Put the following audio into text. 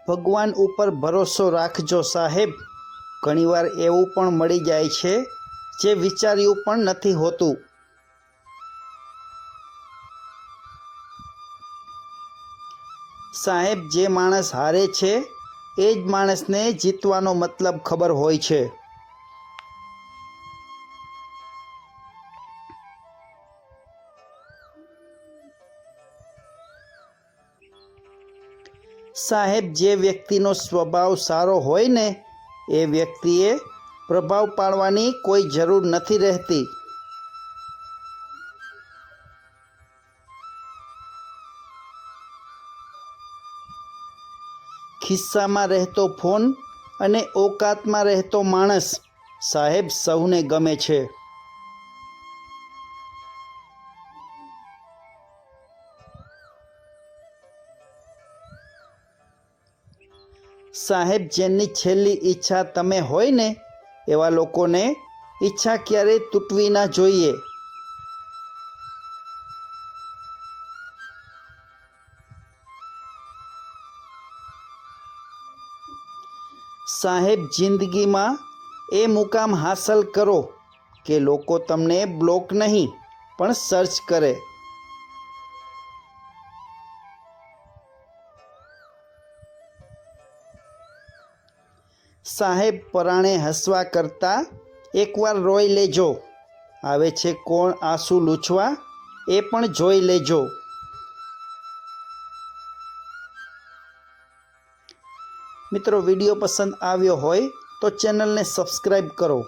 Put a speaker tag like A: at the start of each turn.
A: ભગવાન ઉપર ભરોસો રાખજો સાહેબ. ઘણીવાર એવું પણ મળી જાય છે જે વિચાર્યું પણ નથી હોતું. સાહેબ, જે માણસ હારે છે એ જ માણસને જીતવાનો મતલબ ખબર હોય છે. સાહેબ, જે વ્યક્તિનો સ્વભાવ સારો હોય ને એ વ્યક્તિએ પ્રભાવ પાડવાની કોઈ જરૂર નથી રહેતી. ખિસ્સામાં રહેતો ફોન અને ઓકાતમાં રહેતો માણસ સાહેબ સૌને ગમે છે. સાહેબ, જેની છેલ્લી ઈચ્છા તમે હોય ને એવા લોકોને ઈચ્છા ક્યારેય તૂટવી ના જોઈએ. સાહેબ, જિંદગીમાં એ મુકામ હાંસલ કરો કે લોકો તમને બ્લોક નહીં પણ સર્ચ કરે. સાહેબ, પરાણે હસવા કરતાં એકવાર રોઈ લેજો. આવે છે કોણ આંસુ લૂછવા એ પણ જોઈ લેજો. મિત્રો, વિડીયો પસંદ આવ્યો હોય તો ચેનલને સબસ્ક્રાઈબ કરો.